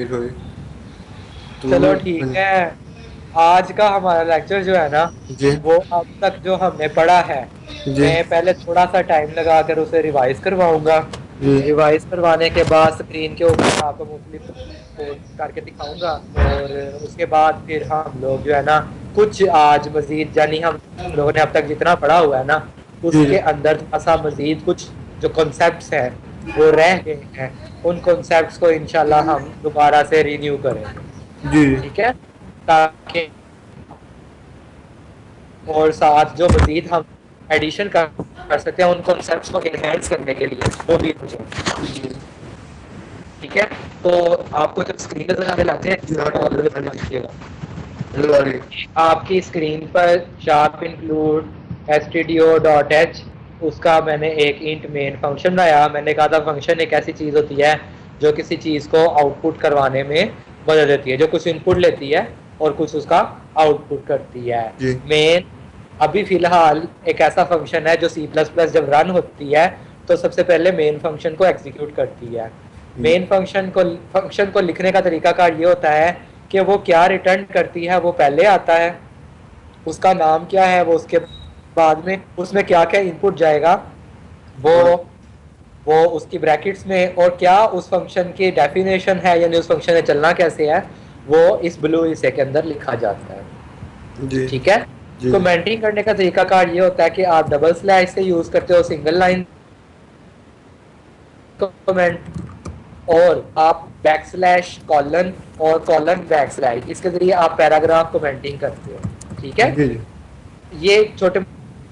हुई तो चलो ठीक है। आज का हमारा लेक्चर जो है ना, जी वो अब तक जो हमने पढ़ा है, जी मैं पहले थोड़ा सा टाइम लगा कर उसे रिवाइज करवाऊंगा। जी रिवाइज करवाने के बाद स्क्रीन के ऊपर आपको मुख्तलिफ कोड करके दिखाऊंगा, और उसके बाद फिर हम लोग जो है ना, कुछ आज मजीद यानी हम लोगों ने अब तक जितना पढ़ा हुआ है ना, जी उसके अंदर थोड़ा सा मजीद कुछ जो कॉन्सेप्ट्स हैं वो रह गए हैं। उन कॉन्सेप्ट्स को इंशाल्लाह हम दोबारा से रिन्यू करेंगे। जी ठीक है, ताकि और साथ जो मजीद हम एडिशन कर सकते हैं उन कॉन्सेप्ट्स को इनहेंस करने के लिए वो भी हो जाए। ठीक है, तो आपको जब स्क्रीन लगाने लाते हैं, आपकी स्क्रीन पर शार्प इंक्लूड stdio.h, उसका मैंने एक इंट मेन फंक्शन बनाया। मैंने कहा था फंक्शन एक ऐसी चीज़ होती है जो किसी चीज़ को आउटपुट करवाने में मदद देती है, जो कुछ इनपुट लेती है और कुछ उसका आउटपुट करती है। जी मेन अभी फिलहाल एक ऐसा फंक्शन है जो सी प्लस प्लस जब रन होती है तो सबसे पहले मेन फंक्शन को एग्जीक्यूट करती है। मेन फंक्शन को लिखने का तरीका कार ये होता है कि वो क्या रिटर्न करती है वो पहले आता है, उसका नाम क्या है वो उसके बाद में, उसमें क्या क्या इनपुट जाएगा वो हाँ वो उसकी ब्रैकेट्स में, और क्या उस फंक्शन की डेफिनेशन है यानी उस फंक्शन में चलना कैसे है वो इस ब्लू हिस्से के अंदर लिखा जाता है। जी ठीक है, जी कमेंटिंग करने का तरीका कार ये होता है कि आप डबल स्लैश से यूज करते हो सिंगल लाइन कमेंट, और आप बैक स्लैश कॉलन और कॉलन बैक स्लैश इसके जरिए आप पैराग्राफ कमेंटिंग करते हो। ठीक है, जी जी ये छोटे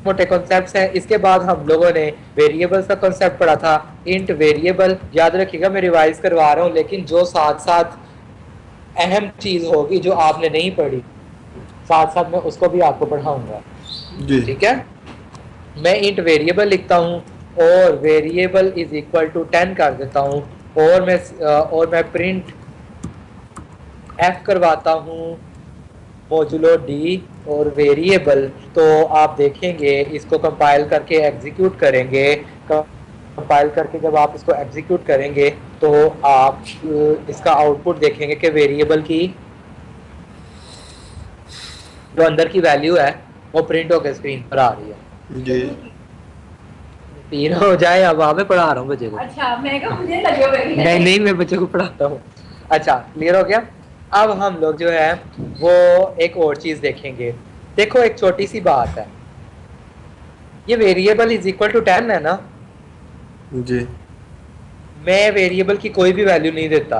मोटे कॉन्सेप्ट्स हैं। इसके बाद हम लोगों ने वेरिएबल्स का कॉन्सेप्ट पढ़ा था। इंट वेरिएबल याद रखिएगा, मैं रिवाइज करवा रहा हूँ, लेकिन जो साथ साथ अहम चीज होगी जो आपने नहीं पढ़ी, साथ साथ मैं उसको भी आपको पढ़ाऊंगा। जी ठीक है, मैं इंट वेरिएबल लिखता हूँ और वेरिएबल इज इक्वल टू 10 कर देता हूँ, और मैं प्रिंट एफ करवाता हूँ मोजुलो डी और वेरिएबल। तो आप देखेंगे इसको कंपाइल करके एग्जीक्यूट करेंगे। कंपाइल करके जब आप इसको एग्जीक्यूट करेंगे तो आप इसका आउटपुट देखेंगे कि वेरिएबल की जो अंदर की वैल्यू है वो प्रिंट होकर स्क्रीन पर आ रही है। जी 3 हो जाए, अब मैं पढ़ा रहा हूँ बच्चे को। अच्छा, मैं क्या मुझे लगे हुए हैं। नहीं नहीं, मैं बच्चे को पढ़ाता हूँ। अच्छा, क्लियर हो गया। अब हम लोग जो है वो एक और चीज देखेंगे। देखो, एक छोटी सी बात है, ये वेरिएबल इज इक्वल टू 10 है ना, जी मैं वेरिएबल की कोई भी वैल्यू नहीं देता,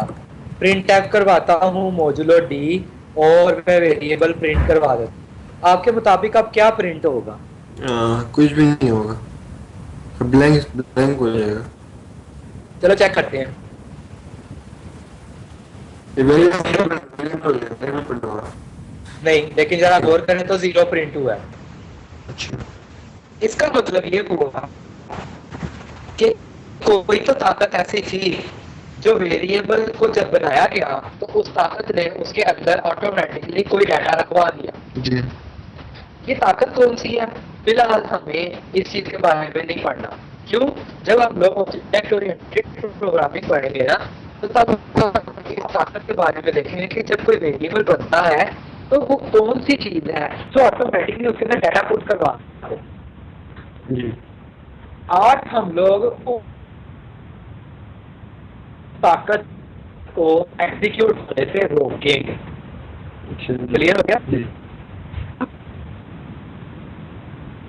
प्रिंट एफ करवाता हूँ मोजुलो डी, और मैं वेरिएबल प्रिंट करवा देता हूँ। आपके मुताबिक अब क्या प्रिंट होगा? कुछ भी नहीं होगा, ब्लैंक ब्लैंक हो जाएगा। चलो चेक करते हैं। ये वेरिएबल होगा। नहीं, लेकिन जरा गौर करें तो जीरो प्रिंट हुआ है। अच्छा इसका मतलब ये हुआ कि कोई तो ताकत ऐसी थी जो वेरिएबल को जब बनाया गया तो उस ताकत ने उसके अंदर ऑटोमेटिकली कोई डाटा रखवा दिया। जी ये ताकत कौन सी है? फिलहाल हमें इस चीज के बारे में नहीं पढ़ना। क्यों? जब हम लोग ऑब्जेक्ट ओरिएंटेड प्रोग्रामिंग पढ़ेंगे ना, तो तब इस ताकत के बारे में देखेंगे कि जब कोई वेरिएबल बनता है तो वो कौन सी चीज है जो ऑटोमेटिकली उसके अंदर डाटा पुट करवा दे। जी आज हम लोग ताकत को एग्जीक्यूट होने से रोकेंगे। अच्छा क्लियर हो गया? जी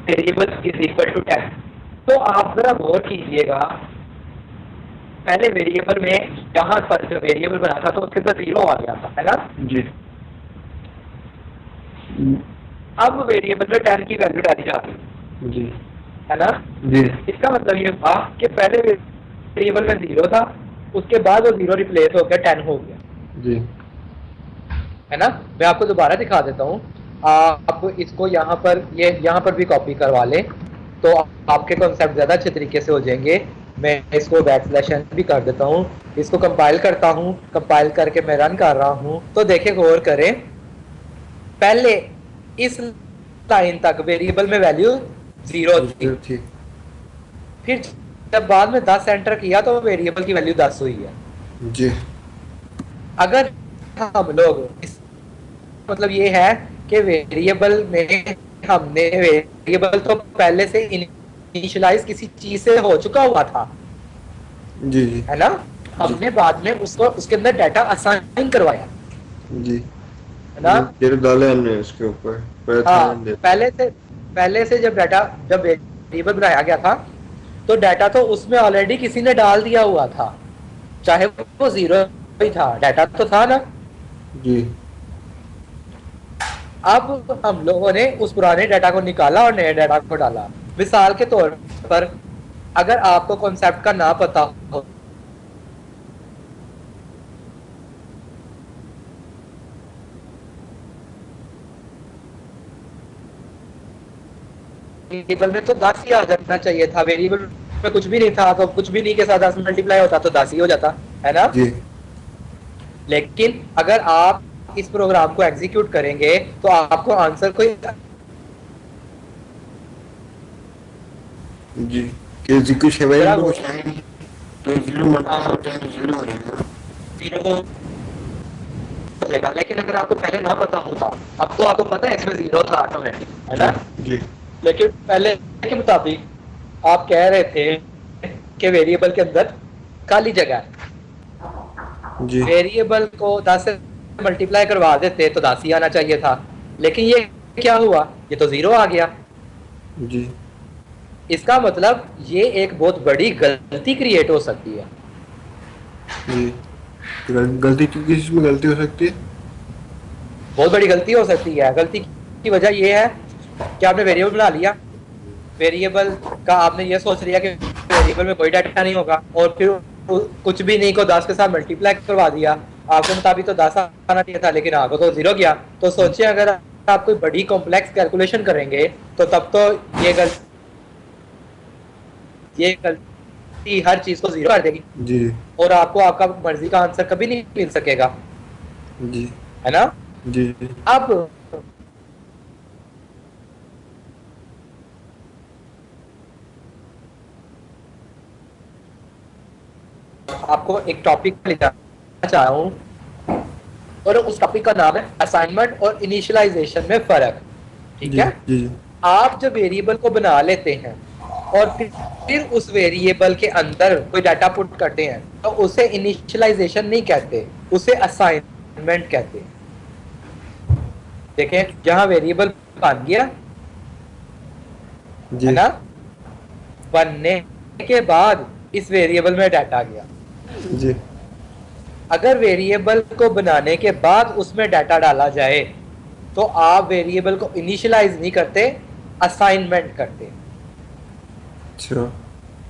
वेरिएबल इज इक्वल टू 10। तो आप जरा गौर कीजिएगा, पहले वेरिएबल में यहाँ पर जो वेरिएबल बना था तो उसके अंदर जीरो आ गया था, है ना? जी अब वेरिएबल में 10 की वैल्यू डाली जाती जी है ना? जी इसका मतलब ये हुआ कि पहले वेरिएबल में जीरो था, उसके बाद वो जीरो रिप्लेस हो गया 10 हो गया, जी है ना? मैं आपको दोबारा दिखा देता हूँ। आप इसको यहाँ पर, ये यहाँ पर भी कॉपी करवा लें तो आपके कॉन्सेप्ट ज़्यादा अच्छे तरीके से हो जाएंगे। मैं इसको बैक स्लैश एन भी कर देता हूँ, इसको कंपाइल करता हूँ, कंपाइल करके मैं रन कर रहा हूँ तो देखें, गौर करें, पहले इस लाइन तक वेरिएबल में वैल्यू जीरो थी, जी ठीक फिर जब बाद में 10 एंटर किया तो वेरिएबल की वैल्यू 10 हुई है। जी अगर हम लोग इस मतलब ये है कि वेरिएबल में हमने वेरिएबल तो पहले से इनिशियलाइज किसी चीज से हो चुका हुआ था, जी जी है ना। जी हमने बाद में उसको उसके अंदर डाटा असाइन करवाया, जी। है ना। फिर डाले हमने उसके ऊपर, पर हाँ, असाइनमेंट देते हैं। पहले से जब वेरिएबल बनाया गया था तो डाटा तो उसमें ऑलरेडी किसी ने डाल दिया हुआ था, चाहे वो जीरो ही था, डाटा तो था ना। जी अब हम लोगों ने उस पुराने डाटा को निकाला और नए डाटा को डाला। मिसाल के तौर पर अगर आपको कॉन्सेप्ट का ना पता हो, वेरिएबल में तो 10 ही आ जाना चाहिए था, वेरिएबल में कुछ भी नहीं था तो कुछ भी नहीं के साथ 10 मल्टीप्लाई होता तो 10 ही हो जाता, है ना। जी लेकिन अगर आप इस प्रोग्राम को एग्जीक्यूट करेंगे तो आपको आंसर कोई जी, कि जी कुछ जरा अवेलेबल वो कुछ है नहीं, तो जीरो मल्टीप्लाई होता है तो जीरो हो जाएगा। जीरो चलेगा। लेकिन अगर आपको पहले ना पता होता, अब तो आपको पता है इसमें जीरो था ऑटोमेटिक, है जी ना। जी लेकिन पहले के मुताबिक आप कह रहे थे कि वेरिएबल के अंदर खाली जगह है, जी वेरिएबल को 10 से मल्टीप्लाई करवा देते तो 10 ही आना चाहिए था, लेकिन ये क्या हुआ, ये तो जीरो आ गया। जी इसका मतलब ये एक बहुत बड़ी गलती क्रिएट हो सकती है। जी। गलती किस में गलती हो सकती है? बहुत बड़ी गलती हो सकती है। गलती की वजह यह है कि आपने वेरिएबल बना लिया, वेरिएबल का आपने ये सोच लिया कि वेरिएबल में कोई डाटा नहीं होगा, और फिर कुछ भी नहीं को 10 के साथ मल्टीप्लाई करवा दिया। आपके मुताबिक तो 10 आना चाहिए था लेकिन आपको तो जीरो गया। तो सोचिए अगर आप कोई बड़ी कॉम्प्लेक्स कैलकुलेशन करेंगे तो तब तो ये गलती हर चीज को जीरो कर देगी, जी और आपको आपका मर्जी का आंसर कभी नहीं मिल सकेगा, जी है ना। जी अब आपको एक टॉपिक ले जाना चाह रहा हूँ, और उस टॉपिक का नाम है असाइनमेंट और इनिशियलाइजेशन में फर्क। ठीक जी है। जी आप जब वेरिएबल को बना लेते हैं और फिर उस वेरिएबल के अंदर कोई डाटा पुट करते हैं तो उसे इनिशियलाइजेशन नहीं कहते, उसे असाइनमेंट कहते हैं। देखें, जहां वेरिएबल बन गया, है जी ना, बनने के बाद इस वेरिएबल में डाटा गया। जी अगर वेरिएबल को बनाने के बाद उसमें डाटा डाला जाए तो आप वेरिएबल को इनिशियलाइज नहीं करते, असाइनमेंट करते। अच्छा।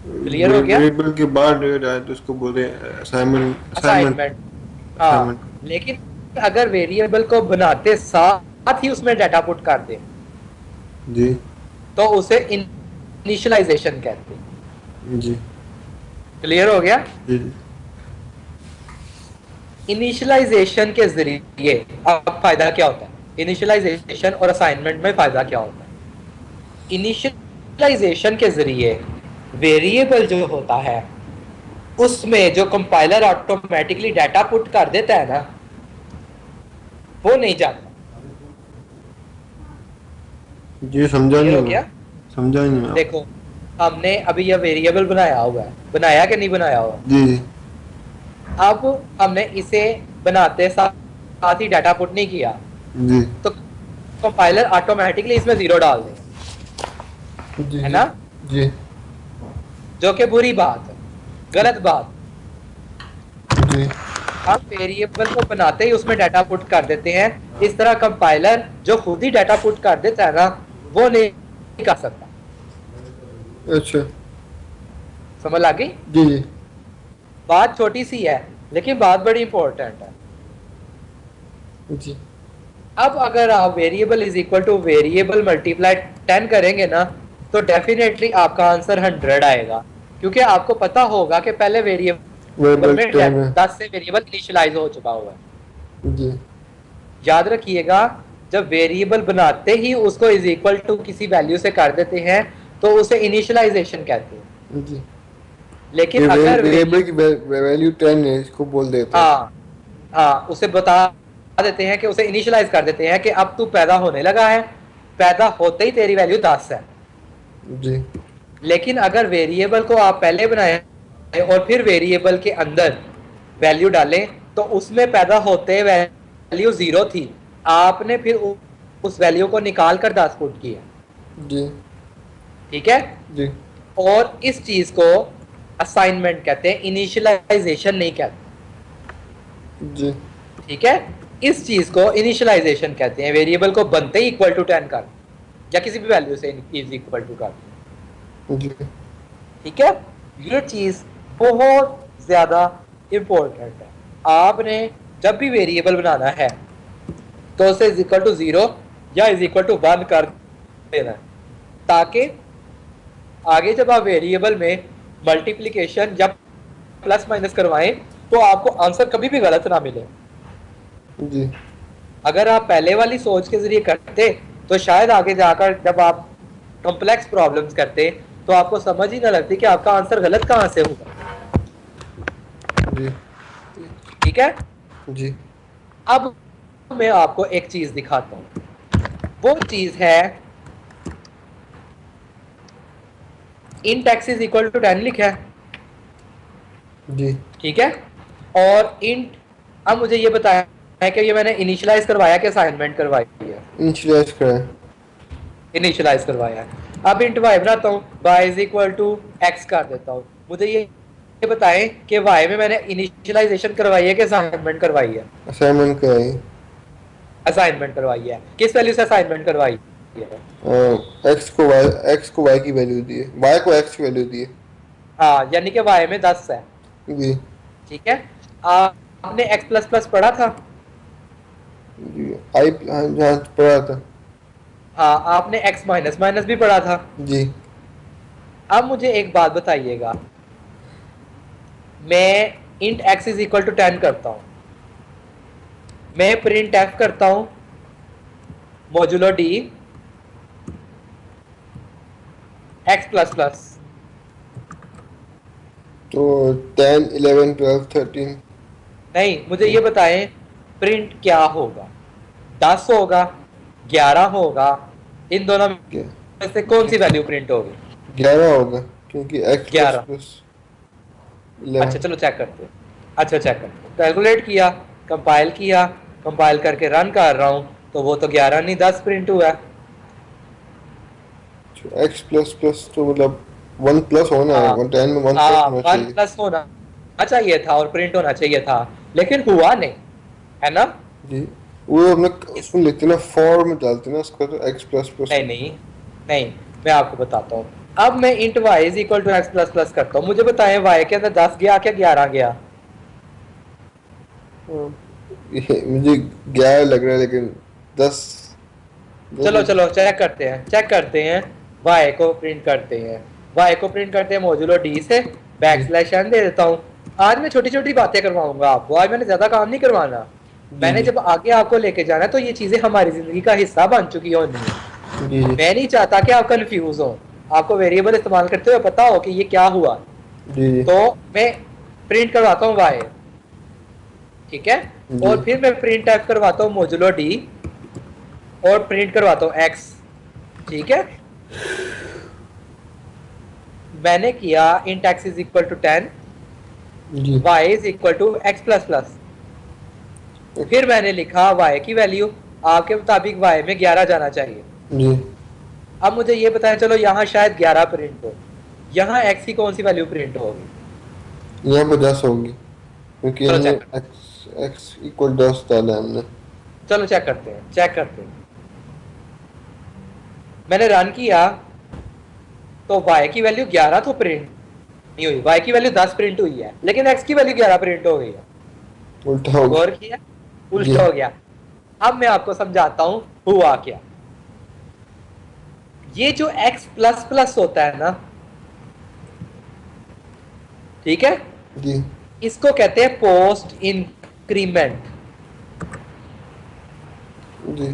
क्लियर हो गया। वेरिएबल के बाद अगर आए तो उसको बोलते हैं असाइनमेंट असाइनमेंट असाइनमेट, असाइनमेंट। हाँ। लेकिन अगर वेरिएबल को बनाते साथ ही उसमें डाटा पुट कर दे जी तो उसे इनिशियलाइजेशन कहते हैं। जी क्लियर हो गया। जी जी इनिशियलाइजेशन के जरिए अब फायदा क्या होता है, इनिशियलाइजेशन और असाइनमेंट में फायदा क्या होता है। इनिशियलाइजेशन के जरिए वेरिएबल जो होता है उसमें जो कंपाइलर ऑटोमेटिकली डाटा पुट कर देता है ना, वो नहीं जाता। जी समझा क्लियर नहीं हो मैं, गया। समझा नहीं मैं। देखो, हमने अभी यह वेरिएबल बनाया हुआ है, बनाया कि नहीं बनाया हुआ। जी जी अब हमने इसे बनाते साथ साथ ही डाटा पुट नहीं किया जी तो कंपाइलर ऑटोमेटिकली इसमें जीरो डाल दे, जी है जी ना, जी जो कि बुरी बात है, गलत बात। जी हम वेरिएबल को बनाते ही उसमें डाटा पुट कर देते हैं, इस तरह कंपाइलर जो खुद ही डाटा पुट कर देता है ना, वो नहीं कर सकता। अच्छा। समझ आ गई। जी जी बात छोटी सी है लेकिन बात बड़ी इंपॉर्टेंट है। जी अब अगर आप variable is equal two variable multiply 10 करेंगे ना तो डेफिनेटली आपका आंसर 100 आएगा, क्योंकि आपको पता होगा कि पहले वेरिएबल वेरिएबल में टाइम है। 10 से वेरिएबल इनिशियलाइज हो चुका हुआ है। जी याद रखिएगा, जब वेरिएबल बनाते ही उसको इज इक्वल टू किसी वैल्यू से कर देते हैं तो उसे इनिशियलाइजेशन कहते हैं। जी। लेकिन ये अगर वेरिएबल की वैल्यू 10 है, इसको बोल देते हैं। हाँ, हाँ उसे बता देते हैं कि उसे इनिशियलाइज कर देते हैं कि अब तू पैदा होने लगा है, पैदा होते ही तेरी वैल्यू 10 है। जी लेकिन अगर वेरिएबल को आप पहले बनाए और फिर वेरिएबल के अंदर वैल्यू डालें तो उसमें पैदा होते वैल्यू 0 थी, आपने फिर उस वैल्यू को निकाल कर 10 पुट किया। जी ठीक है। जी और इस चीज को असाइनमेंट कहते हैं, इनिशियलाइजेशन नहीं कहते। जी ठीक है। इस चीज को इनिशियलाइजेशन कहते हैं, वेरिएबल को बनते ही इक्वल टू 10 कर या किसी भी वैल्यू से इज इक्वल टू कर। जी ठीक है। ये चीज बहुत ज्यादा इंपॉर्टेंट है। आपने जब भी वेरिएबल बनाना है तो उसे इज इक्वल टू 0 या इज इक्वल टू 1 कर देना है, ताकि आगे जब आप वेरिएबल में मल्टीप्लिकेशन या प्लस माइनस करवाएं तो आपको आंसर कभी भी गलत ना मिले। जी अगर आप पहले वाली सोच के जरिए करते तो शायद आगे जाकर जब आप कॉम्प्लेक्स प्रॉब्लम्स करते तो आपको समझ ही ना लगती कि आपका आंसर गलत कहां से होगा। जी ठीक है। जी अब मैं आपको एक चीज दिखाता हूं, वो चीज है int x is equal to 10 लिखा है। जी ठीक है। और int, अब मुझे ये बताया है कि ये मैंने इनिशियलाइज करवाया कि असाइनमेंट करवाई है। इनिशियलाइज करें। इनिशियलाइज करवाया है। अब int y बनाता हूँ, y is equal to x कर देता हूँ। मुझे ये बताएं कि y में मैंने इनिशियलाइजेशन करवाई है कि असाइनमेंट करवाई है। असाइनमेंट कराई। असाइनमेंट करवाई है। किस वैल्यू से असाइनमेंट करवाई है? एक्स को वाई की वैल्यू दी है, वाई को एक्स की वैल्यू दी है। हाँ, यानी कि y में 10 है। जी ठीक है। आपने x प्लस प्लस पढ़ा था? जी आई हाँ पढ़ा था। हाँ, आपने x माइनस माइनस भी पढ़ा था। जी अब मुझे एक बात बताइएगा, मैं int x is equal to 10 करता हूँ, मैं प्रिंट f करता हूँ modulo d x plus plus, तो 10 11 12 13। नहीं मुझे ये बताएं प्रिंट क्या होगा, 10 होगा, 11 होगा, इन दोनों में से कौन सी वैल्यू प्रिंट होगी? 11 होगा क्योंकि एक्स प्लस 11। प्लस अच्छा 11। चलो चेक करते हैं। अच्छा चेक करते हैं, कैलकुलेट किया, कंपाइल किया, कंपाइल करके रन कर रहा हूँ तो वो तो 11 नहीं 10 प्रिंट हुआ है। एक्स प्लस प्लस तो मतलब 1 प्लस होना है, हाँ 10 में 1 प्लस हाँ, होना 1 चाहिए। प्लस होना चाहिए था और प्रिंट होना चाहिए था, लेकिन हुआ नहीं, है ना? जी वो हमने इस उसमें लिखते ना, फॉर में डालते ना उसका, तो एक्स प्लस प्लस। नहीं नहीं नहीं, मैं आपको बताता हूँ। अब मैं int y is equal to x plus plus करता हूँ, मुझे बताएं y के अंदर 10 गया क्या 11 गया? ये मुझे 11 लग रहा है, लेकिन 10 चलो 10। चलो चेक करते हैं, चेक करते हैं। y को प्रिंट करते हैं, y को प्रिंट करते हैं मोजुलो d से, बैक जी स्लैश n दे देता हूँ। आज मैं छोटी छोटी बातें करवाऊंगा आपको, आज मैंने ज्यादा काम नहीं करवाना। जी मैंने जी जब आगे आपको लेके जाना है तो ये चीजें हमारी जिंदगी का हिस्सा बन चुकी होनी है। जी जी मैं नहीं चाहता कि आप कंफ्यूज हो, आपको वेरिएबल इस्तेमाल करते हुए पता हो कि ये क्या हुआ। जी जी तो मैं प्रिंट करवाता हूँ y, ठीक है, जी और फिर मैं प्रिंट एफ करवाता हूँ मोजुलो d और प्रिंट करवाता हूँ x। ठीक है। मैंने किया int x is equal to 10, जी y is equal to x plus plus, फिर मैंने लिखा y की वैल्यू आपके मुताबिक y में 11 जाना चाहिए। जी अब मुझे ये बताएं, चलो यहाँ शायद 11 प्रिंट हो, यहाँ x की कौन सी वैल्यू प्रिंट होगी? यहाँ पर 10 होगी क्योंकि चलो हमने चेक करते हैं, एक्स एक्स इक्वल 10 डाला है हमने। चलो चेक करते हैं, चेक करते हैं। मैंने रन किया तो y की वैल्यू 11 तो प्रिंट नहीं हुई, y की वैल्यू 10 प्रिंट हुई है, लेकिन x की वैल्यू 11 प्रिंट हो गई है। उल्टा हो गौर गया। किया? जी उल्टा हो गया। अब मैं आपको समझाता हूं हुआ क्या। ये जो x प्लस प्लस होता है ना, ठीक है, जी इसको कहते हैं पोस्ट इंक्रीमेंट। जी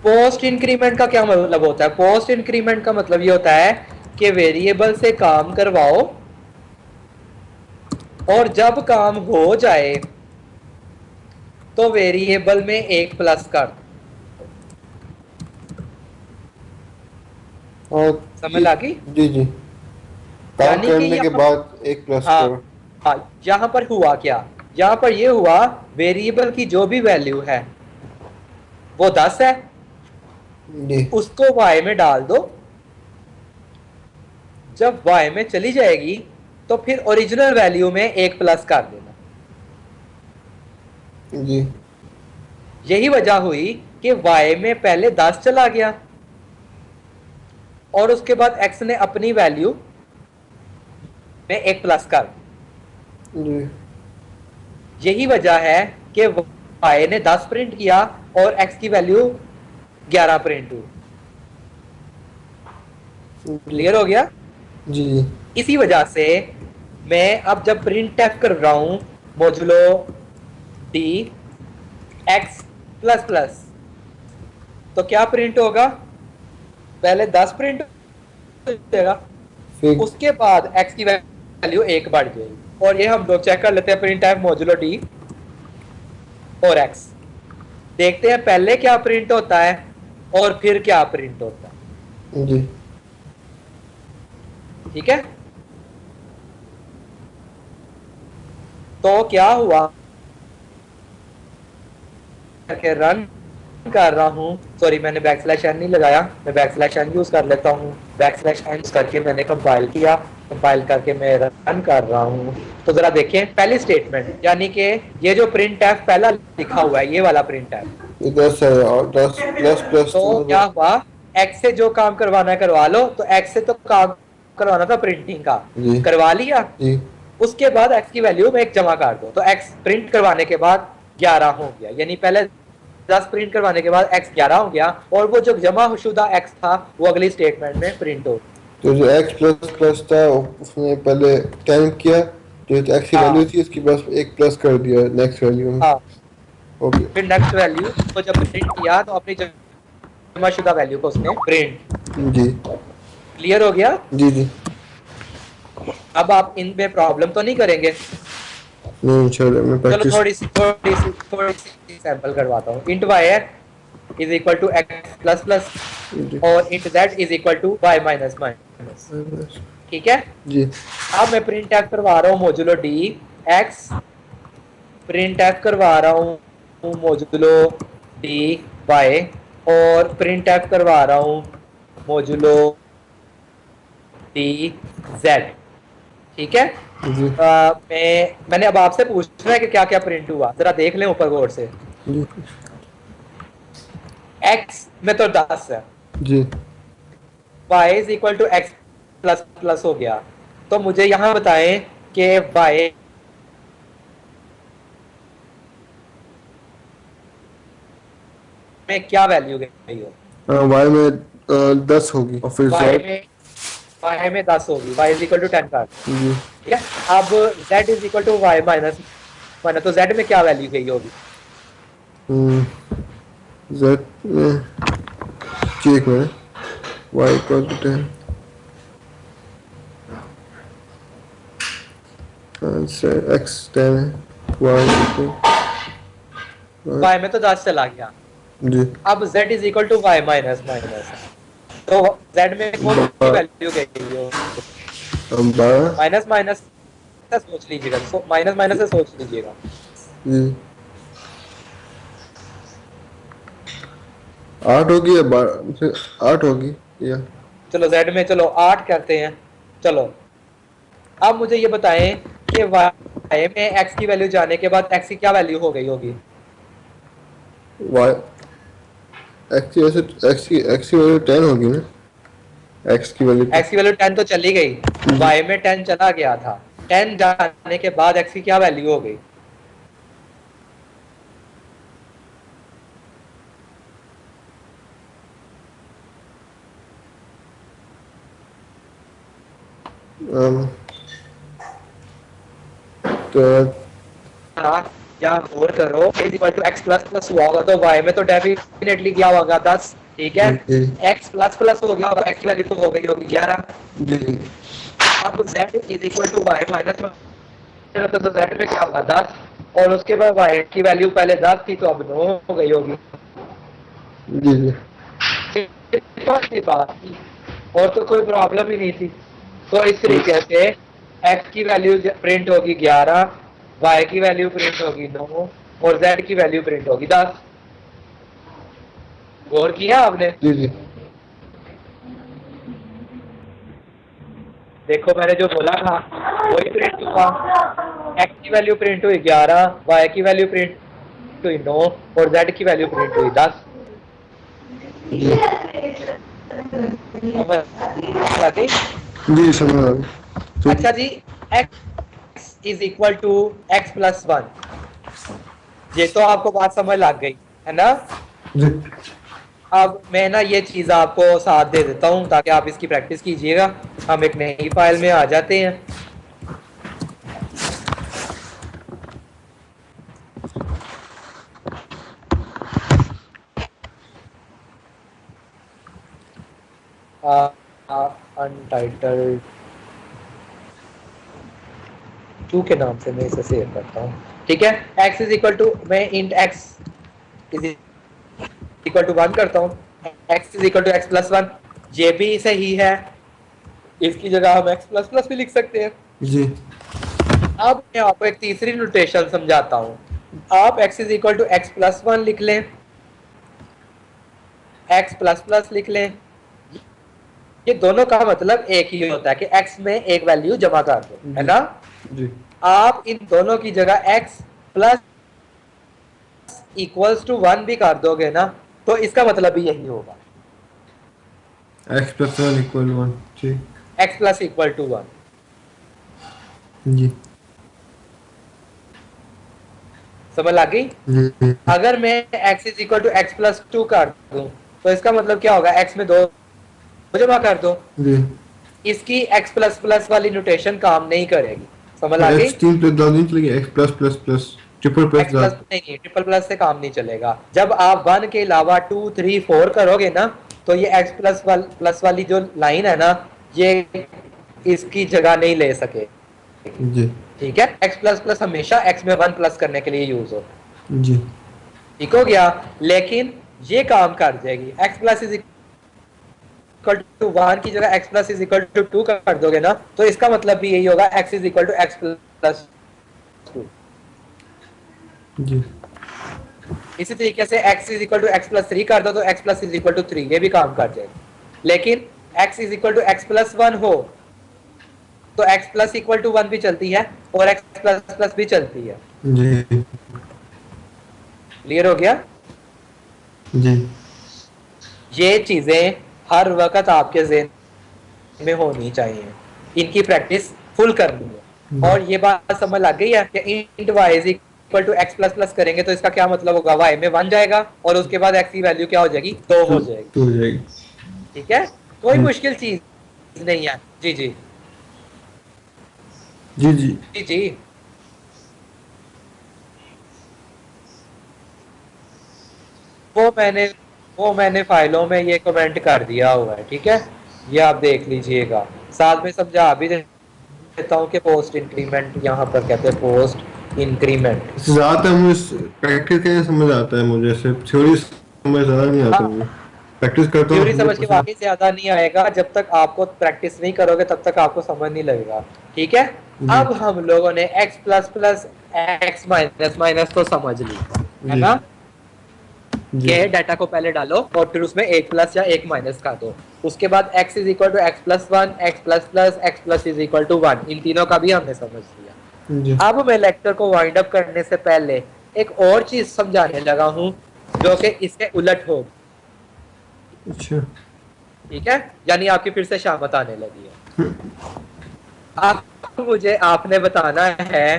पोस्ट इंक्रीमेंट का क्या मतलब होता है? पोस्ट इंक्रीमेंट का मतलब ये होता है कि वेरिएबल से काम करवाओ और जब काम हो जाए तो वेरिएबल में एक प्लस कर, और समझ जी आ गई? जी जी, काम यानी कि करने के यहाँ, बाद एक प्लस हाँ करो। हाँ, यहाँ पर हुआ क्या, यहाँ पर ये हुआ वेरिएबल की जो भी वैल्यू है वो 10 है, जी उसको y में डाल दो, जब y में चली जाएगी तो फिर ओरिजिनल वैल्यू में एक प्लस कर देना। जी यही वजह हुई कि y में पहले 10 चला गया और उसके बाद x ने अपनी वैल्यू में एक प्लस कर दिया। जी यही वजह है कि y ने 10 प्रिंट किया और x की वैल्यू 11 प्रिंट हुई। जी क्लियर हो गया? जी जी इसी वजह से मैं अब जब प्रिंट एफ कर रहा हूं मोजुलो डी एक्स प्लस प्लस, तो क्या प्रिंट होगा, पहले 10 प्रिंट हो जाएगा, फिर उसके बाद x की वैल्यू 1 बढ़ जाएगी। और ये हम लोग चेक कर लेते हैं प्रिंट एफ मोजुलो डी और x, देखते हैं पहले क्या प्रिंट होता है और फिर क्या प्रिंट होता है। जी ठीक है, तो क्या हुआ करके रन कर रहा हूं, सॉरी मैंने बैकस्लैश एन नहीं लगाया, मैं बैकस्लैश एन यूज कर लेता हूं। बैकस्लैश एन करके मैंने कंपाइल किया, कंपाइल करके मैं रन कर रहा हूं। तो जरा देखें पहली स्टेटमेंट, यानी कि ये जो प्रिंट एफ पहला लिखा हुआ है, ये वाला प्रिंट एफ, ये 10 है और 10 प्लस प्लस तो क्या हुआ, एक्स से जो काम करवाना है करवा लो, तो एक्स से तो काम करवाना था प्रिंटिंग का, जी करवा लिया, जी उसके बाद एक्स की वैल्यू में एक जमा कर दो, तो एक्स प्रिंट करवाने के बाद 11 हो गया, यानी पहले 10 प्रिंट करवाने के बाद एक्स 11 हो गया और वो जो जमा शुदा एक्स था वो अगली स्टेटमेंट में प्रिंट हो। तो जो x प्लस प्लस था उसने पहले 10 किया, जो x की वैल्यू हाँ थी उसकी बस एक प्लस कर दिया नेक्स्ट वैल्यू में। हाँ, ओके फिर नेक्स्ट वैल्यू को जब प्रिंट किया तो अपनी जमा शुदा वैल्यू को उसने प्रिंट। जी क्लियर हो गया? जी जी अब आप इन पे प्रॉब्लम तो नहीं करेंगे? नहीं इंशाल्लाह मैं चलो प्रैक्टिस। थोड़ी सी सैंपल करवाता हूँ। Int y is equal to x plus plus जी और int z is equal to y minus minus. ठीक है, जी अब मैं प्रिंट एफ करवा रहा हूँ मोजुलो डी एक्स, प्रिंट एफ करवा रहा हूँ मोजुलो डी वाई और प्रिंट एफ करवा रहा हूँ मोजुलो डी जेड। ठीक है, जी मैंने अब आपसे पूछना है कि क्या क्या प्रिंट हुआ, जरा देख लें ऊपर गौर से। जी x में तो 10 है, जी y is equal to x plus plus हो गया, तो मुझे यहाँ बताएं कि y में क्या वैल्यू गई हो। y में 10 होगी और फिर y z। में y में 10 होगी, y इज इक्वल टू 10 का। जी ठीक है, अब z is equal to y minus minus, तो z में क्या वैल्यू गई होगी? z में चेक में y equal to 10 answer x 10 है, y इक्वल y में तो 10 चला गया, जी अब z is equal to y minus minus, तो z में कौन सी वैल्यू गई हो? 12 माइनस माइनस से सोच लीजिएगा, माइनस माइनस से सोच लीजिएगा। जी 8 होगी या 12 8 होगी या चलो z में चलो 8 करते हैं। चलो अब मुझे ये बताएं कि y में x की वैल्यू जाने के बाद x की क्या वैल्यू हो गई होगी? y x की वैल्यू 10 होगी ना, x की वैल्यू x की वैल्यू 10 तो चली गई, y में 10 चला गया था, 10 जाने के बाद x की क्या वैल्यू हो गई? तो या गौर करो, is equal to x plus plus हुआ होगा तो y में तो डेफिनेटली क्या होगा 10। ठीक है, x प्लस प्लस हो गया होगा, x की वैल्यू तो हो गई होगी 11। जी अब z is equal to y minus, तो z में क्या होगा 10 और उसके बाद वाई की वैल्यू पहले 10 थी तो अब 9 हो गई होगी। जी जी की बात थी और तो कोई प्रॉब्लम ही नहीं थी। तो इस तरीके से x की वैल्यू प्रिंट होगी 11, y की वैल्यू प्रिंट होगी 9 और z की वैल्यू प्रिंट होगी 10। गौर किया आपने? जी जी देखो मैंने जो बोला था वही प्रिंट हुआ। x की वैल्यू प्रिंट हुई 11, y की वैल्यू प्रिंट हुई 9 और z की वैल्यू प्रिंट हुई 10। जी जी समझ आ गया। तो अच्छा जी, x is equal to x plus 1, ये तो आपको बात समझ लग गई है ना? जी अब मैं ना ये चीज़ आपको साथ दे देता हूँ ताकि आप इसकी प्रैक्टिस कीजिएगा। हम एक नई फाइल में आ जाते हैं। अनटाइटल्ड 2 के नाम से मैं इसे सेव करता हूँ। ठीक है, x इज इक्वल टू, मैं int x is equal to 1 करता हूँ। x is equal to x plus 1, ये भी सही है, इसकी जगह हम x प्लस प्लस भी लिख सकते हैं। जी अब मैं आपको एक तीसरी नोटेशन समझाता हूँ। आप x is equal to x plus 1 लिख लें, x प्लस प्लस लिख लें, ये दोनों का मतलब एक ही होता है कि x में एक वैल्यू जमा कर दो, है ना? जी आप इन दोनों की जगह x प्लस इक्वल्स टू 1 भी कर दोगे ना तो इसका मतलब भी यही होगा, x प्लस 1 इक्वल 1। जी x प्लस इक्वल टू 1। जी समझ लग गई? जी अगर मैं x is equal to x plus 2 कर दूं तो इसका मतलब क्या होगा? x में 2 जमा कर दो। जी इसकी x प्लस प्लस वाली नोटेशन काम नहीं करेगी। समझ आ गई? x 3 प्लस डाल दें चलेगी, x plus plus plus triple plus x plus नहीं, ट्रिपल प्लस से काम नहीं चलेगा। जब आप 1 के अलावा 2 3 4 करोगे ना तो ये x प्लस वाली जो लाइन है ना ये इसकी जगह नहीं ले सके। जी ठीक है, x प्लस प्लस हमेशा x में 1 प्लस करने के लिए यूज हो। जी ठीक हो गया? लेकिन ये काम कर जाएगी, x plus is equal to 1 की जगह x plus is equal to 2 कर दोगे ना तो इसका मतलब भी यही होगा, x is equal to x plus 2। जी इसी तरीके से x is equal to x plus 3 कर दो तो x plus is equal to 3, ये भी काम कर जाएगा। लेकिन x is equal to x plus 1 हो तो x प्लस इक्वल टू 1 भी चलती है और x प्लस प्लस भी चलती है। जी क्लियर हो गया? जी ये चीजें हर वक्त आपके ज़हन में होनी चाहिए, इनकी प्रैक्टिस फुल करनी है। और ये बात समझ लग गई है कि int y is equal to x plus plus करेंगे तो इसका क्या मतलब होगा? y में 1 जाएगा और उसके बाद x की वैल्यू क्या हो जाएगी? 2 हो जाएगी। तो हो जाएगी। ठीक है, कोई मुश्किल चीज नहीं है। जी जी जी जी जी जी वो मैंने फाइलों में ये कमेंट कर दिया हुआ है। ठीक है, ये आप देख लीजिएगा। साथ में समझा भी देता हूँ कि पोस्ट इंक्रीमेंट यहाँ पर कहते हैं पोस्ट इंक्रीमेंट। ज्यादातर मुझे प्रैक्टिस करने समझ आता है, मुझे सिर्फ थ्योरी समझ ज्यादा नहीं आता। हाँ, मुझे प्रैक्टिस करता हूँ थ्योरी समझ के 100%। वाकई ज्यादा नहीं आएगा, जब तक आपको प्रैक्टिस नहीं करोगे तब तक आपको समझ नहीं लगेगा। ठीक है, जी अब हम लोगों ने x plus plus x minus minus तो समझ ली है जी ना? जी के डाटा को पहले डालो और फिर उसमें एक प्लस या एक माइनस कर दो। उसके बाद x is equal to x plus 1, x plus plus, x plus is equal to 1, इन तीनों का भी हमने समझ लिया। जी अब मैं लेक्चर को वाइंड अप करने से पहले एक और चीज समझाने लगा हूँ जो कि इसके उलट होगी। अच्छा ठीक है, यानी आपकी फिर से शामत आने लगी है। आप मुझे आपने बताना है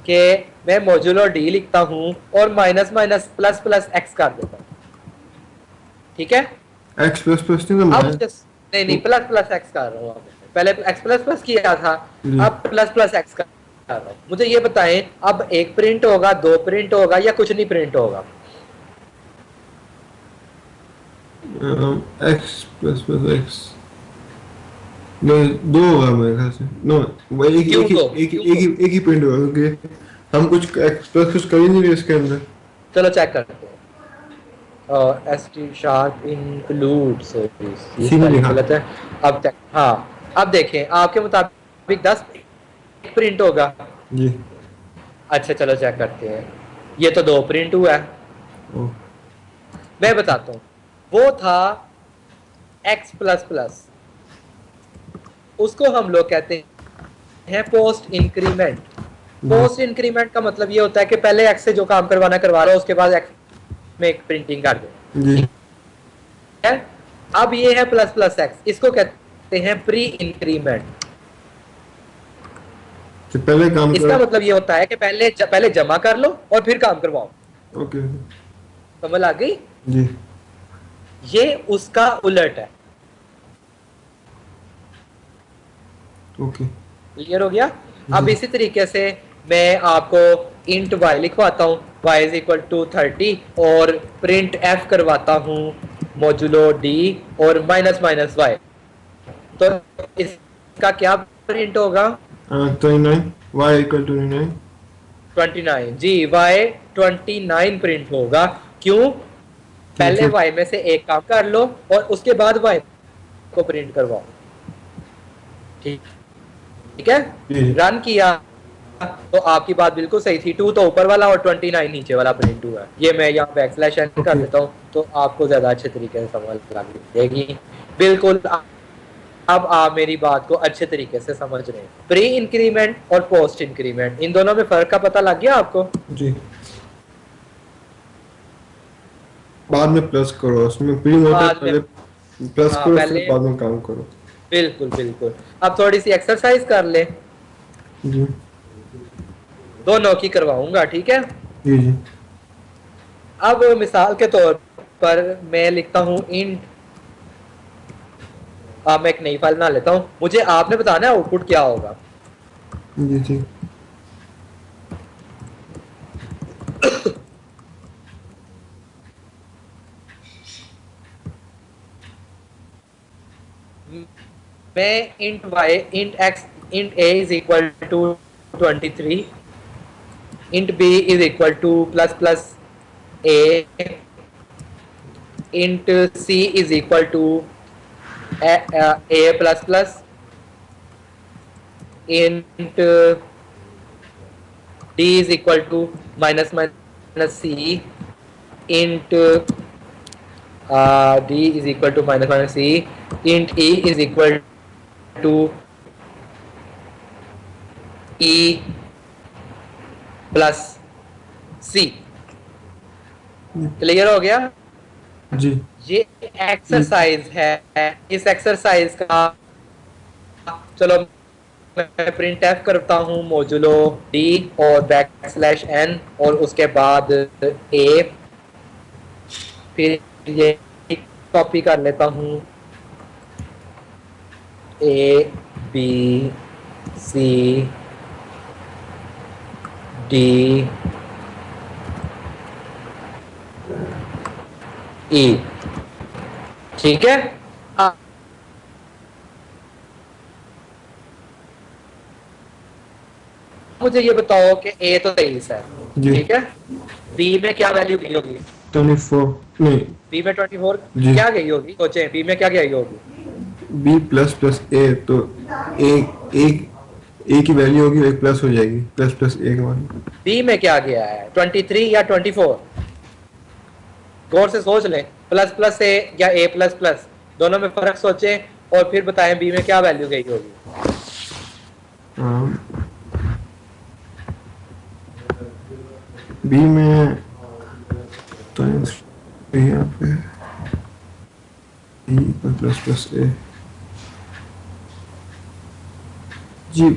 कि मैं मॉड्यूलो डी लिखता हूँ और minus minus plus plus x कर देता हूँ। ठीक है, एक्स प्लस प्लस नहीं करना अब है। नहीं नहीं प्लस प्लस एक्स कर रहा हूँ। पहले एक्स प्लस प्लस किया था, जी अब प्लस प्लस एक्स कर रहा हूँ। मुझे ये बताएं, अब एक प्रिंट होगा, 2 प्रिंट होगा या कुछ नहीं प्रिंट होगा? एक्स प्लस प्लस एक्स नहीं, दो होगा मेरे ख्याल से। नो वो एक क्यों एक ही दो? एक ही एक ही एक ही प्रिंट होगा क्योंकि हम कुछ एक्सप्रेस कुछ कर ही नहीं रहे इसके अंदर। चलो चेक करते हैं। एस टी शार्प इंक्लूड्स, ये सी नहीं स्पेलिंग लिखा। गलत है। अब तक हाँ, अब देखें आपके मुताबिक 10 प्रिंट होगा। जी। अच्छा चलो चेक करते हैं। ये तो 2 प्रिंट हुआ है। ओ, मैं बताता हूँ, वो था x प्लस प्लस, उसको हम लोग कहते हैं पोस्ट इंक्रीमेंट। जी पोस्ट इंक्रीमेंट का मतलब ये होता है कि पहले x से जो काम करवाना करवा रहा हो, उसके बाद x में एक प्रिंटिंग कर दो, जी। ठीक है। अब ये है प्लस प्लस x, इसको कहते हैं प्री इंक्रीमेंट। तो पहले काम इसका करो। मतलब ये होता है कि पहले जमा कर लो और फिर काम करवाओ। ओके। समझ आ गई? जी। ये उसका उलट है। ओके। क्लियर हो गया? अब जी इसी तरीके से मैं आपको इंट y लिखवाता हूँ, y इज इक्वल टू 30, और प्रिंट f करवाता हूँ मोजुलो d और माइनस माइनस y। तो इसका क्या प्रिंट होगा? 29 y इक्वल टू 29। 29 जी, y 29 प्रिंट होगा। क्यों? पहले अच्छा। y में से एक काम कर लो और उसके बाद y को प्रिंट करवाओ। ठीक ठीक है। जी रन किया तो आपकी बात बिल्कुल सही थी, 2 तो ऊपर वाला और 29 नीचे वाला प्रिंट हुआ है। ये मैं यहाँ बैकस्लैश एन कर ओके। देता हूँ तो आपको ज्यादा अच्छे तरीके से समझ लग जाएगी। बिल्कुल। अब आप मेरी बात को अच्छे तरीके से समझ रहे हैं। प्री इंक्रीमेंट और पोस्ट इंक्रीमेंट, इन दोनों में फर्क का पता लग गया आपको? जी। बाद में प्लस करो, उसमें प्री होता है, बाद में, पहले प्लस हाँ करो फिर पहले, बाद में काम करो। बिल्कुल बिल्कुल। अब थोड़ी सी एक्सरसाइज कर ले, जी दोनों की करवाऊंगा, ठीक है। जी। जी अब मिसाल के तौर पर मैं लिखता हूँ इंट, मैं एक नई फाइल बना लेता हूँ, मुझे आपने बताना है आउटपुट क्या होगा। जी। जी मैं int y, int x, int a is equal to 23, int b is equal to plus plus a, int c is equal to a plus plus, int d is equal to minus minus c, int d is equal to minus minus c, int e is equal to e plus c। Clear हो गया? जी। ये exercise है। इस exercise का, चलो मैं print F करता हूँ मोजुलो d और बैकस्लैश n और उसके बाद a, फिर ये कॉपी कर लेता हूँ a b c d e, ठीक है। अब मुझे ये बताओ कि a तो 23 है, जी। ठीक है। b में क्या वैल्यू गई होगी? 24 नहीं। b में 24 जी। क्या गई होगी? सोचे b में क्या गई होगी? बी प्लस प्लस ए, तो एक एक ए की वैल्यू होगी, एक प्लस हो जाएगी, प्लस प्लस एक वाली। b में क्या गया है, 23 या 24? गौर से सोच लें, प्लस प्लस ए या ए प्लस प्लस, दोनों में फर्क सोचें और फिर बताएं b में क्या वैल्यू गई होगी। बी में तो यहाँ पे ई प्लस प्लस ए। जी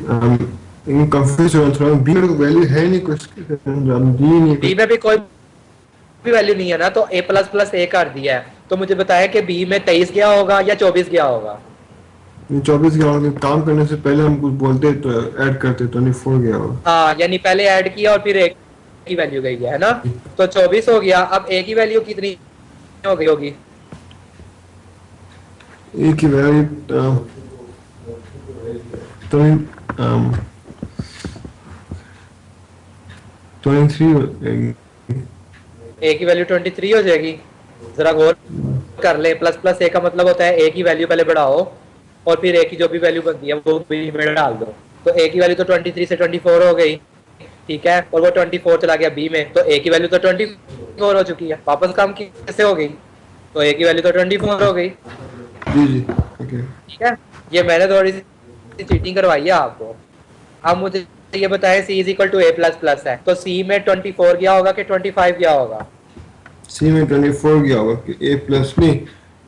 कंफ्यूज हो रहा हूँ, बी में वैल्यू है नहीं कुछ, दी नहीं b कुछ। में भी कोई भी वैल्यू नहीं है ना, तो a प्लस प्लस ए कर दिया है, तो मुझे बताया कि b में 23 गया होगा या 24 गया होगा। 24 गया होगा, काम करने से पहले हम कुछ बोलते तो ऐड करते, 24 गया होगा। हाँ, यानी पहले ऐड किया और फिर a की वैल्यू गई है ना, तो 24 हो गया। अब a की वैल्यू कितनी हो गई होगी? ए की वैल्यू तो 23 हो जाएगी। ए की वैल्यू 23 हो जाएगी। जरा गौर कर ले, प्लस प्लस ए का मतलब होता है ए की वैल्यू पहले बढ़ाओ और फिर ए की जो भी वैल्यू बनती है वो बी में डाल दो। तो ए की वैल्यू तो 23 से 24 हो गई, ठीक है, और वो 24 चला गया बी में, तो ए की वैल्यू तो 24 हो चुकी है। वापस काम कैसे हो गई? तो ए की वैल्यू तो 24 हो गई। जी जी ओके। ठीक है, ये मैंने थोड़ी सी चीटिंग करवाई है आपको। अब मुझे ये बताएं c is equal to a plus plus है, तो सी में 24 गया होगा कि 25 गया होगा? सी में 24 गया होगा कि ए प्लस नहीं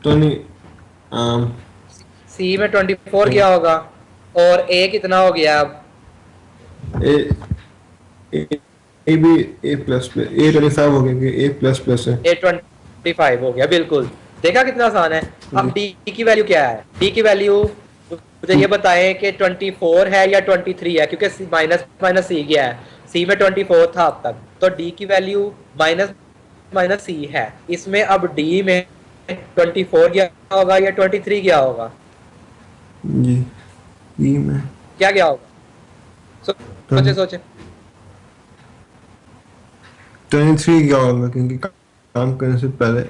20 सी में 24 गया होगा और ए कितना हो गया अब? ए ए ए भी ए प्लस प्लस ए 25 हो गया कि ए प्लस प्लस है। ए 25 हो गया, बिल्कुल। देखा कितना आसान है। अब डी की वैल्यू क्या है? डी की वैल्यू मुझे ये बताएं कि 24 है या 23 है, क्योंकि माइनस माइनस सी गया है। सी में 24 था अब तक, तो डी की वैल्यू माइनस माइनस सी है। इसमें अब डी में 24 गया होगा या 23 गया होगा? जी ई में क्या गया होगा? सोचे सोचे। 23 गया होगा क्योंकि काम करने से पहले।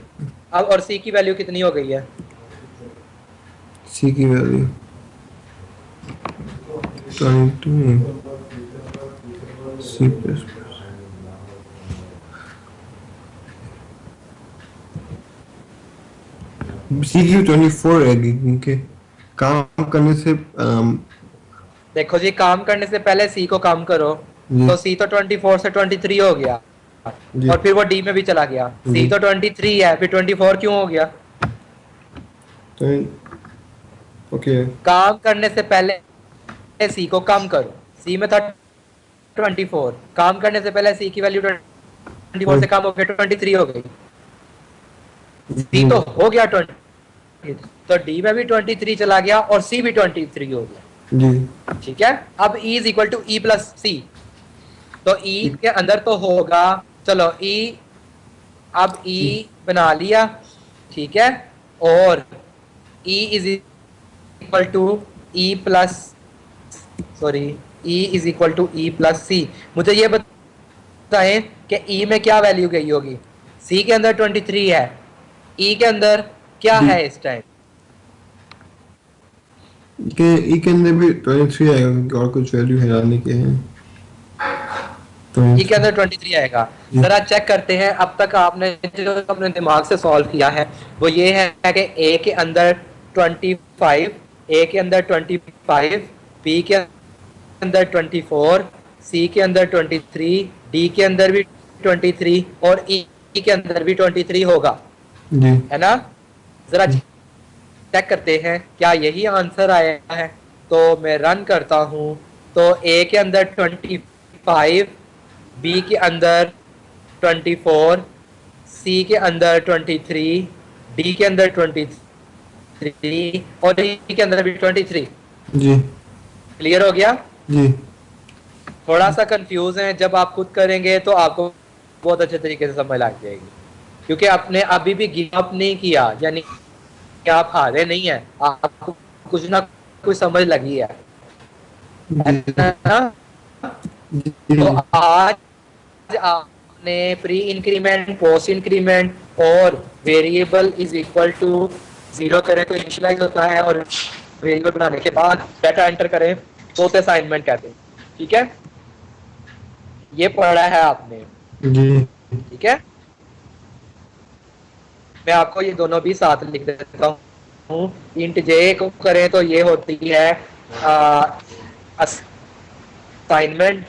अब और सी की वैल्यू कितनी हो गई है? सी की वैल्यू 22 सी प्लस सी की 24 रहेगी क्योंकि काम करने से देखो जी, काम करने से पहले सी को काम करो, तो सी तो 24 से 23 हो गया और फिर वो डी में भी चला गया। सी तो 23 है, फिर 24 क्यों हो गया? तो ओके काम करने से पहले सी को कम करो। सी में था 24, काम करने से पहले सी की वैल्यू 24 से कम हो गई, 23 हो गई। सी तो हो गया 20, तो डी में भी 23 चला गया और सी भी 23 हो गया जी। ठीक है। अब E is equal to e plus c, तो E के अंदर तो होगा, चलो E, अब E बना लिया, ठीक है, और E is equal to e plus sorry E is equal to e plus c. मुझे ये बताएं कि E में क्या वैल्यू गई होगी? C के अंदर 23 है, E के अंदर क्या है इस टाइम? ई के अंदर भी 23 आएगा क्योंकि और कुछ वैल्यू है याद नहीं के हैं। तो E के अंदर 23 आएगा। जरा चेक करते हैं अब तक आपने जो अपने दिमाग से सॉल्व किया है वो ये है कि A के अंदर 25, A के अंदर 25, B के अंदर 24, C के अंदर 23, D के अंदर भी 23 और E के अंदर भी 23 होगा जी है ना? जरा चेक करते हैं क्या यही आंसर आया है। तो मैं रन करता हूं, तो A के अंदर 25, B के अंदर 24, C के अंदर 23, D के अंदर 23 और E के अंदर भी 23। जी क्लियर हो गया? जी थोड़ा सा कंफ्यूज है, जब आप खुद करेंगे तो आपको बहुत अच्छे तरीके से समझ लग जाएगी, क्योंकि आपने अभी भी गिव अप नहीं किया, यानी कि आप हारे नहीं है, आपको कुछ ना कुछ समझ लगी है ना? तो आज आपने प्री इंक्रीमेंट, पोस्ट इंक्रीमेंट और वेरिएबल इज इक्वल टू 0 करें तो इनिशियलाइज होता है और वेरिएबल बनाने के बाद डाटा एंटर करें तो उसे असाइनमेंट कहते हैं, ठीक है? ये पढ़ा है आपने, जी ठीक है? मैं आपको ये दोनों भी साथ लिख देता हूँ। इंट जे को करें तो ये होती है असाइनमेंट,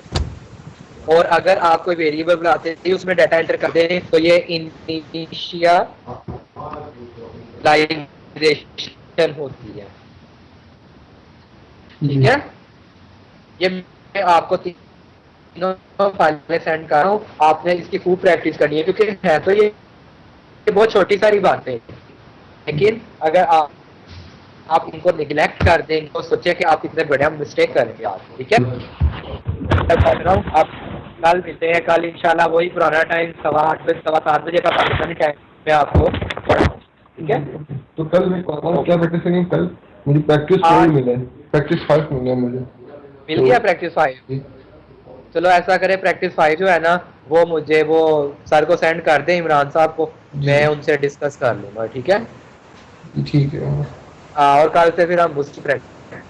और अगर आप कोई वेरिएबल बनाते हैं उसमें डाटा एंटर कर दें तो ये इनिशियलाइजेशन होती है, ठीक है? ये मैं आपको तीनों फाइलें सेंड कर रहा हूँ, आपने इसकी खूब प्रैक्टिस करनी है क्योंकि है तो ये बहुत छोटी सारी बातें, लेकिन अगर आप इनको निगलेक्ट कर दें, इनको सोचे कि आप इतने बड़े मिस्टेक करेंगे आप, ठीक है? आप कल मिलते हैं, कल इंशाल्लाह वही पुराना टाइम 8:15 बजे 7:15 बजे का पाकिस्तानी टाइम में आपको, ठीक है? तो कल मैं क्या प्रैक्टिस करेंगे? कल मुझे प्रैक्टिस 4 मिले, प्रैक्टिस 5 मिले मुझे। मिल गया प्रैक्टिस 5? चलो ऐसा करें, प्रैक्टिस 5 जो है ना वो मुझे वो सर को सेंड कर दे, इमरान साहब को, जी मैं उनसे डिस्कस कर लूंगा, ठीक है। ठीक है। हाँ, और कल से फिर हम उसकी प्रैक्टिस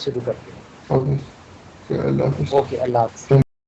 शुरू करते हैं। ओके, अल्लाह हाफिज़। ओके, अल्लाह हाफ़िज़।